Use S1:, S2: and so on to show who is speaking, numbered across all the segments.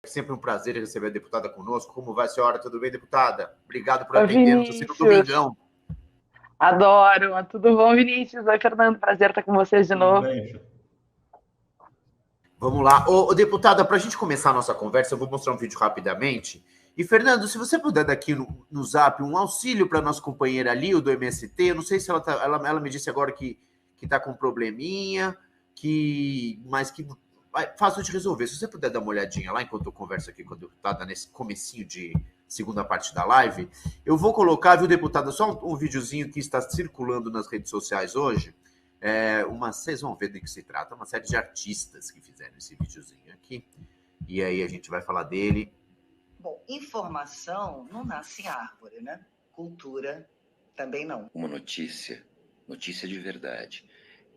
S1: sempre um prazer receber a deputada conosco. Como vai, senhora? Tudo bem, deputada? Obrigado por
S2: Oi,
S1: atender-nos assim no
S2: Vinícius.
S1: domingão.
S2: Adoro. Tudo bom, Vinícius? Oi, Fernando. Prazer estar com vocês de
S3: Tudo
S2: novo.
S3: bem,
S1: Vamos lá. Deputada, para a gente começar a nossa conversa, eu vou mostrar um vídeo rapidamente. E, Fernando, se você puder dar aqui no Zap um auxílio para a nossa companheira ali, o do MST, eu não sei se ela me disse agora que está com um probleminha, mas que é fácil de resolver. Se você puder dar uma olhadinha lá, enquanto eu converso aqui com a deputada nesse comecinho de segunda parte da live, eu vou colocar, viu, deputada, só um videozinho que está circulando nas redes sociais hoje. Vocês vão ver do que se trata, uma série de artistas que fizeram esse videozinho aqui, e aí a gente vai falar dele.
S4: Bom, informação não nasce em árvore, né? Cultura também não.
S5: Uma notícia de verdade,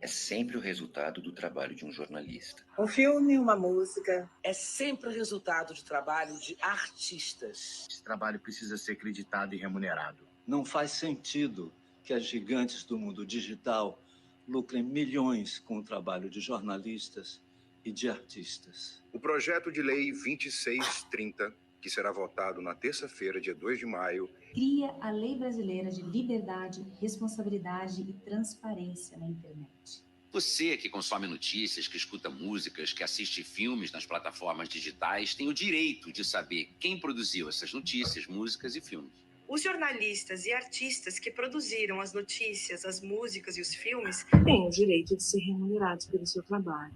S5: é sempre o resultado do trabalho de um jornalista.
S6: Um filme, uma música, é sempre o resultado de trabalho de artistas.
S7: Esse trabalho precisa ser acreditado e remunerado.
S8: Não faz sentido que as gigantes do mundo digital lucrem milhões com o trabalho de jornalistas e de artistas.
S9: O projeto de lei 2630, que será votado na terça-feira, dia 2 de maio,
S10: cria a Lei Brasileira de Liberdade, Responsabilidade e Transparência na Internet.
S5: Você que consome notícias, que escuta músicas, que assiste filmes nas plataformas digitais, tem o direito de saber quem produziu essas notícias, músicas e filmes.
S11: Os jornalistas e artistas que produziram as notícias, as músicas e os filmes
S12: têm o direito de ser remunerados pelo seu trabalho.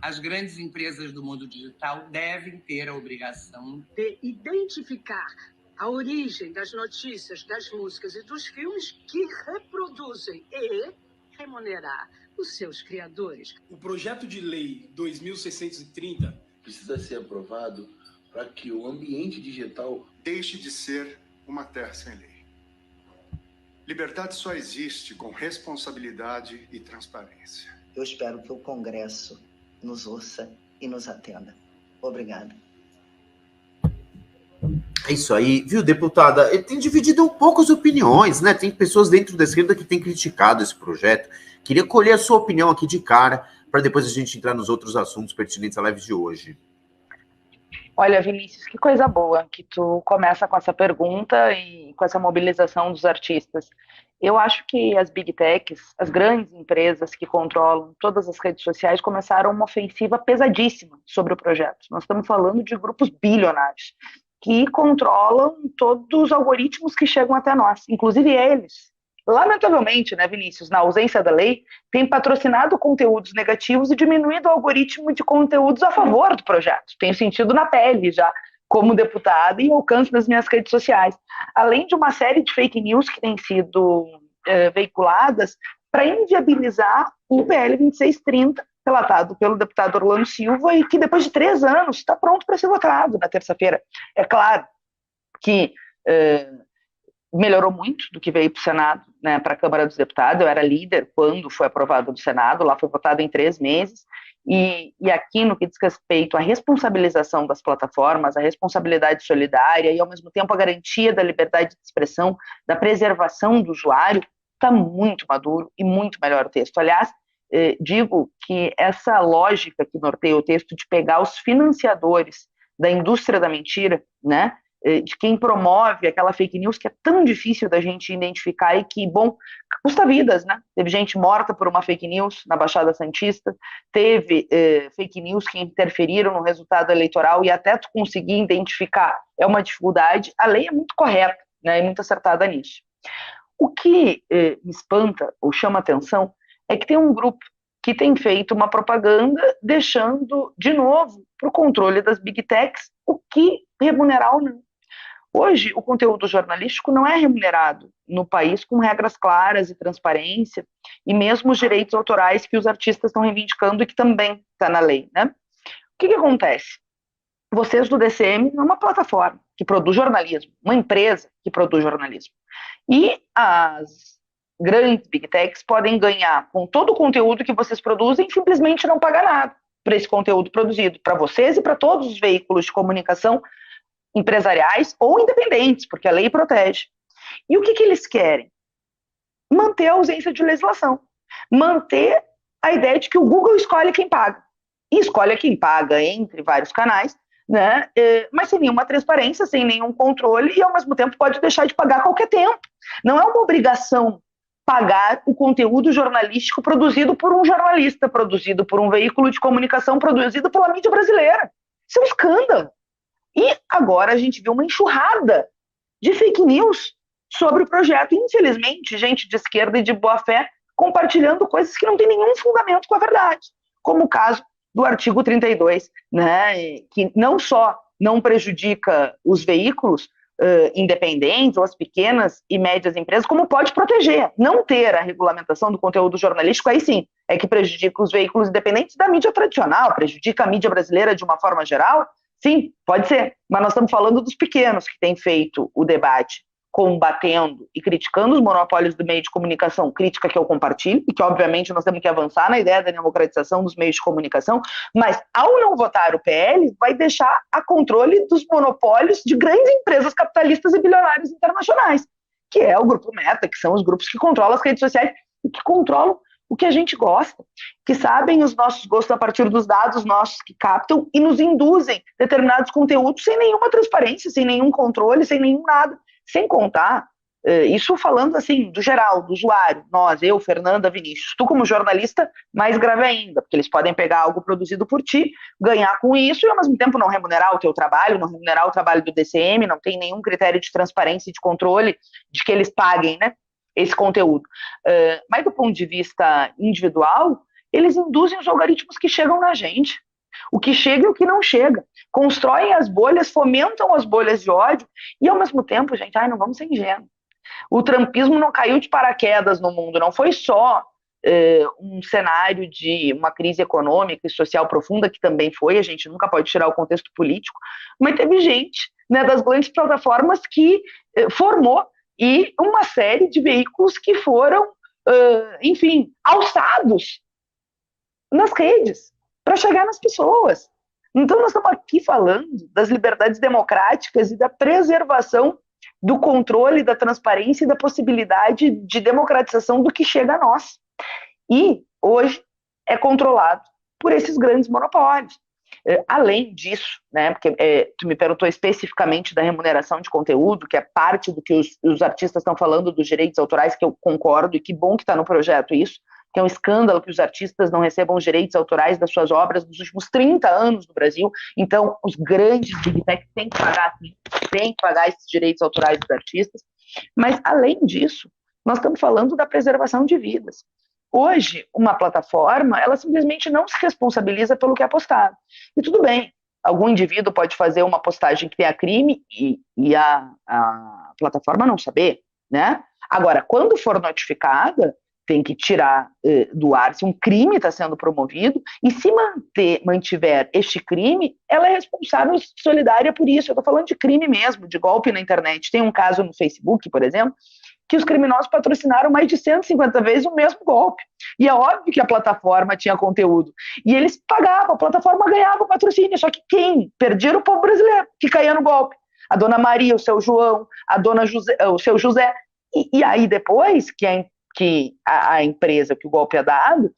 S13: As grandes empresas do mundo digital devem ter a obrigação
S14: de identificar a origem das notícias, das músicas e dos filmes que reproduzem e remunerar os seus criadores.
S15: O projeto de lei 2630
S16: precisa ser aprovado para que o ambiente digital
S17: deixe de ser uma terra sem lei. Liberdade só existe com responsabilidade e transparência.
S4: Eu espero que o Congresso nos ouça e nos atenda. Obrigada.
S1: É isso aí, viu, deputada? Ele tem dividido um pouco as opiniões, né? Tem pessoas dentro da esquerda que têm criticado esse projeto. Queria colher a sua opinião aqui de cara, para depois a gente entrar nos outros assuntos pertinentes à live de hoje.
S2: Olha, Vinícius, que coisa boa que tu começa com essa pergunta e com essa mobilização dos artistas. Eu acho que as Big Techs, as grandes empresas que controlam todas as redes sociais, começaram uma ofensiva pesadíssima sobre o projeto. Nós estamos falando de grupos bilionários que controlam todos os algoritmos que chegam até nós, inclusive eles. Lamentavelmente, né, Vinícius, na ausência da lei, tem patrocinado conteúdos negativos e diminuído o algoritmo de conteúdos a favor do projeto. Tenho sentido na pele já, como deputada, e alcance das minhas redes sociais. Além de uma série de fake news que têm sido veiculadas para inviabilizar o PL 2630, relatado pelo deputado Orlando Silva, e que depois de 3 anos está pronto para ser votado na terça-feira. É claro que melhorou muito do que veio para o Senado, né, para a Câmara dos Deputados. Eu era líder quando foi aprovado no Senado, lá foi votado em 3 meses, e aqui no que diz respeito à responsabilização das plataformas, a responsabilidade solidária e ao mesmo tempo a garantia da liberdade de expressão, da preservação do usuário, está muito maduro e muito melhor o texto. Aliás, digo que essa lógica que norteia o texto de pegar os financiadores da indústria da mentira, né, de quem promove aquela fake news que é tão difícil da gente identificar e que, bom, custa vidas, né? Teve gente morta por uma fake news na Baixada Santista, teve fake news que interferiram no resultado eleitoral e até tu conseguir identificar é uma dificuldade. A lei é muito correta, né, e muito acertada nisso. O que me espanta ou chama atenção é que tem um grupo que tem feito uma propaganda deixando, de novo, para o controle das Big Techs o que remunerar ou não. Hoje, o conteúdo jornalístico não é remunerado no país com regras claras e transparência, e mesmo os direitos autorais que os artistas estão reivindicando e que também está na lei, né? O que acontece? Vocês do DCM é uma plataforma que produz jornalismo, uma empresa que produz jornalismo. E as grandes Big Techs podem ganhar com todo o conteúdo que vocês produzem e simplesmente não pagar nada por esse conteúdo produzido, para vocês e para todos os veículos de comunicação empresariais ou independentes, porque a lei protege. E o que eles querem? Manter a ausência de legislação. Manter a ideia de que o Google escolhe quem paga. E escolhe quem paga entre vários canais, né? Mas sem nenhuma transparência, sem nenhum controle, e ao mesmo tempo pode deixar de pagar a qualquer tempo. Não é uma obrigação pagar o conteúdo jornalístico produzido por um jornalista, produzido por um veículo de comunicação, produzido pela mídia brasileira. Isso é um escândalo. E agora a gente viu uma enxurrada de fake news sobre o projeto. Infelizmente, gente de esquerda e de boa fé compartilhando coisas que não têm nenhum fundamento com a verdade, como o caso do artigo 32, né, que não só não prejudica os veículos independentes ou as pequenas e médias empresas, como pode proteger. Não ter a regulamentação do conteúdo jornalístico, aí sim, é que prejudica os veículos independentes da mídia tradicional, prejudica a mídia brasileira de uma forma geral. Sim, pode ser, mas nós estamos falando dos pequenos que têm feito o debate combatendo e criticando os monopólios do meio de comunicação, crítica que eu compartilho, e que obviamente nós temos que avançar na ideia da democratização dos meios de comunicação, mas ao não votar o PL, vai deixar a controle dos monopólios de grandes empresas capitalistas e bilionárias internacionais, que é o grupo Meta, que são os grupos que controlam as redes sociais e que controlam o que a gente gosta, que sabem os nossos gostos a partir dos dados nossos que captam e nos induzem determinados conteúdos sem nenhuma transparência, sem nenhum controle, sem nenhum nada. Sem contar, isso falando assim, do geral, do usuário, nós, eu, Fernanda, Vinícius, tu como jornalista, mais grave ainda, porque eles podem pegar algo produzido por ti, ganhar com isso e ao mesmo tempo não remunerar o teu trabalho, não remunerar o trabalho do DCM, não tem nenhum critério de transparência e de controle de que eles paguem, né, esse conteúdo. Mas do ponto de vista individual, eles induzem os algoritmos que chegam na gente, o que chega e o que não chega, constroem as bolhas, fomentam as bolhas de ódio e ao mesmo tempo, gente, não vamos ser ingênuos. O trumpismo não caiu de paraquedas no mundo, não foi só um cenário de uma crise econômica e social profunda, que também foi, a gente nunca pode tirar o contexto político, mas teve gente, né, das grandes plataformas que formou e uma série de veículos que foram, enfim, alçados nas redes para chegar nas pessoas. Então nós estamos aqui falando das liberdades democráticas e da preservação do controle, da transparência e da possibilidade de democratização do que chega a nós. E hoje é controlado por esses grandes monopólios. Além disso, né, porque tu me perguntou especificamente da remuneração de conteúdo, que é parte do que os artistas estão falando dos direitos autorais, que eu concordo, e que bom que está no projeto isso, que é um escândalo que os artistas não recebam os direitos autorais das suas obras nos últimos 30 anos no Brasil. Então, os grandes big techs têm que pagar esses direitos autorais dos artistas. Mas, além disso, nós estamos falando da preservação de vidas. Hoje, uma plataforma, ela simplesmente não se responsabiliza pelo que é postado. E tudo bem, algum indivíduo pode fazer uma postagem que tenha crime e a plataforma não saber, né? Agora, quando for notificada, tem que tirar do ar se um crime está sendo promovido, e se mantiver este crime, ela é responsável e solidária por isso. Eu estou falando de crime mesmo, de golpe na internet. Tem um caso no Facebook, por exemplo, que os criminosos patrocinaram mais de 150 vezes o mesmo golpe. E é óbvio que a plataforma tinha conteúdo. E eles pagavam, a plataforma ganhava o patrocínio. Só que quem? Perdia o povo brasileiro, que caía no golpe. A dona Maria, o seu João, o seu José. E aí depois que a empresa que o golpe é dado,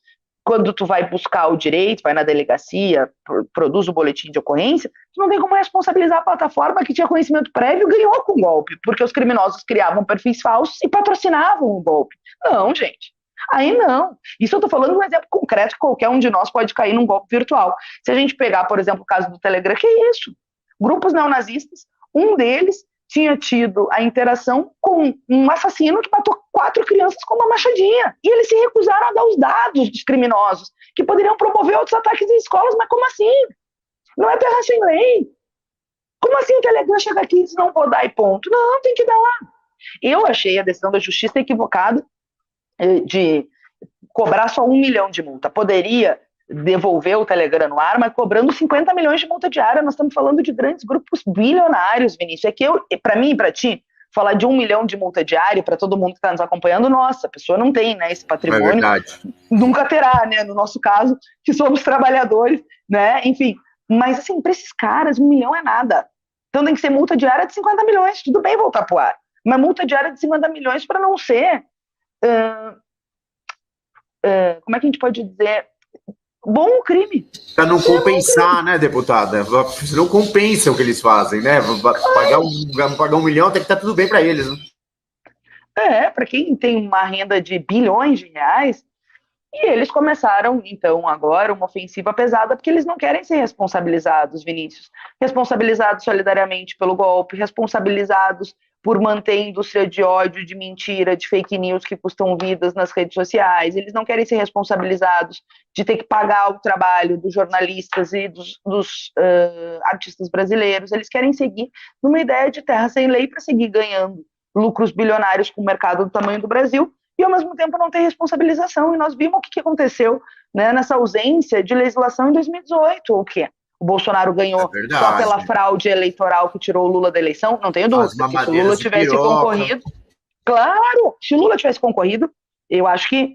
S2: quando tu vai buscar o direito, vai na delegacia, produz o boletim de ocorrência, tu não tem como responsabilizar a plataforma que tinha conhecimento prévio e ganhou com o golpe, porque os criminosos criavam perfis falsos e patrocinavam o golpe. Não, gente. Aí não. Isso eu estou falando de um exemplo concreto que qualquer um de nós pode cair num golpe virtual. Se a gente pegar, por exemplo, o caso do Telegram, que é isso? Grupos neonazistas, um deles tinha tido a interação com um assassino que matou 4 crianças com uma machadinha. E eles se recusaram a dar os dados dos criminosos, que poderiam promover outros ataques em escolas. Mas como assim? Não é terra sem lei. Como assim o Telegram chega aqui e diz não vou dar e ponto? Não, tem que dar. Eu achei a decisão da justiça equivocada de cobrar só 1 milhão de multa. Poderia devolver o Telegram no ar, mas cobrando 50 milhões de multa diária. Nós estamos falando de grandes grupos bilionários, Vinícius. É que para mim e para ti, falar de 1 milhão de multa diária para todo mundo que está nos acompanhando, nossa, a pessoa não tem, né, esse patrimônio. É verdade. Nunca terá, né, no nosso caso, que somos trabalhadores, né, enfim. Mas, assim, para esses caras, 1 milhão é nada. Então tem que ser multa diária de 50 milhões, tudo bem voltar pro ar. Mas multa diária de 50 milhões para não ser... como é que a gente pode dizer... bom o crime.
S1: Para não compensar, né, deputada? Não compensa o que eles fazem, né? Pagar 1 milhão até que tá tudo bem para eles, né?
S2: Para quem tem uma renda de bilhões de reais, e eles começaram, então, agora uma ofensiva pesada, porque eles não querem ser responsabilizados, Vinícius. Responsabilizados solidariamente pelo golpe, responsabilizados por manter a indústria de ódio, de mentira, de fake news que custam vidas nas redes sociais. Eles não querem ser responsabilizados de ter que pagar o trabalho dos jornalistas e dos artistas brasileiros. Eles querem seguir numa ideia de terra sem lei para seguir ganhando lucros bilionários com o mercado do tamanho do Brasil e, ao mesmo tempo, não ter responsabilização. E nós vimos o que aconteceu, né, nessa ausência de legislação em 2018, ou o quê? O Bolsonaro ganhou só pela fraude eleitoral que tirou o Lula da eleição? Não tenho dúvida. Se o Lula tivesse concorrido... Claro, se o Lula tivesse concorrido, eu acho que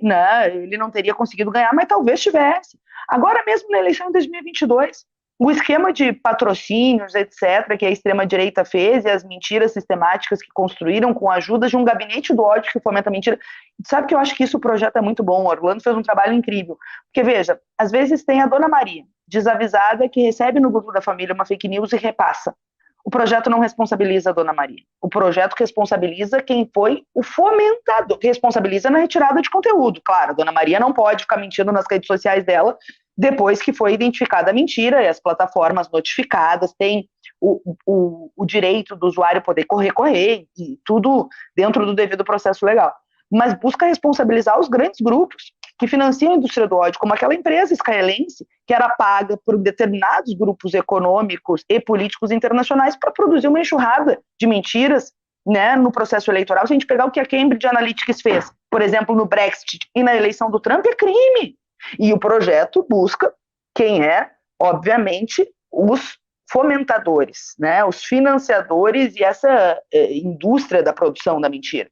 S2: ele não teria conseguido ganhar, mas talvez tivesse. Agora mesmo na eleição de 2022, o esquema de patrocínios, etc., que a extrema-direita fez e as mentiras sistemáticas que construíram com a ajuda de um gabinete do ódio que fomenta a mentira. Sabe que eu acho que isso o projeto é muito bom. O Orlando fez um trabalho incrível. Porque, veja, às vezes tem a Dona Maria, desavisada, que recebe no grupo da família uma fake news e repassa. O projeto não responsabiliza a Dona Maria. O projeto responsabiliza quem foi o fomentador, responsabiliza na retirada de conteúdo. Claro, a Dona Maria não pode ficar mentindo nas redes sociais dela depois que foi identificada a mentira, e as plataformas notificadas têm o direito do usuário poder recorrer, e tudo dentro do devido processo legal. Mas busca responsabilizar os grandes grupos que financiam a indústria do ódio, como aquela empresa israelense que era paga por determinados grupos econômicos e políticos internacionais para produzir uma enxurrada de mentiras, né, no processo eleitoral. Se a gente pegar o que a Cambridge Analytica fez, por exemplo, no Brexit e na eleição do Trump, é crime. E o projeto busca quem é, obviamente, os fomentadores, né, os financiadores e essa indústria da produção da mentira.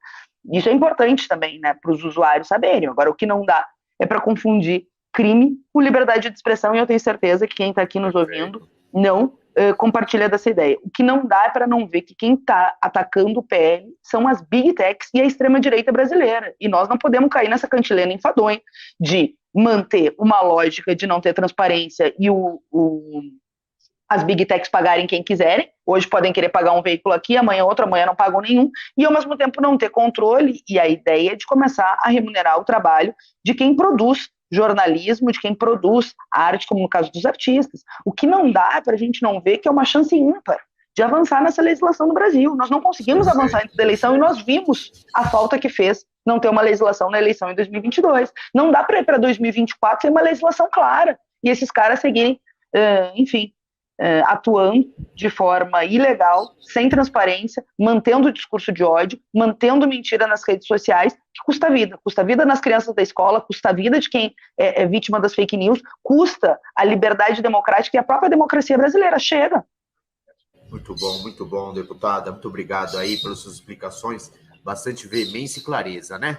S2: Isso é importante também, né, para os usuários saberem. Agora, o que não dá é para confundir crime com liberdade de expressão, e eu tenho certeza que quem está aqui nos ouvindo não compartilha dessa ideia. O que não dá é para não ver que quem está atacando o PL são as big techs e a extrema-direita brasileira. E nós não podemos cair nessa cantilena enfadonha de manter uma lógica de não ter transparência e as big techs pagarem quem quiserem. Hoje podem querer pagar um veículo aqui, amanhã outro, amanhã não pagam nenhum, e ao mesmo tempo não ter controle, e a ideia é de começar a remunerar o trabalho de quem produz jornalismo, de quem produz arte, como no caso dos artistas. O que não dá é para a gente não ver que é uma chance ímpar de avançar nessa legislação no Brasil. Nós não conseguimos avançar antes da eleição e nós vimos a falta que fez não ter uma legislação na eleição em 2022. Não dá para ir para 2024 sem uma legislação clara e esses caras seguirem, atuando de forma ilegal, sem transparência, mantendo o discurso de ódio, mantendo mentira nas redes sociais, que custa vida nas crianças da escola, custa a vida de quem é vítima das fake news, custa a liberdade democrática e a própria democracia brasileira. Chega!
S1: Muito bom, deputada. Muito obrigado aí pelas suas explicações, bastante veemência e clareza, né?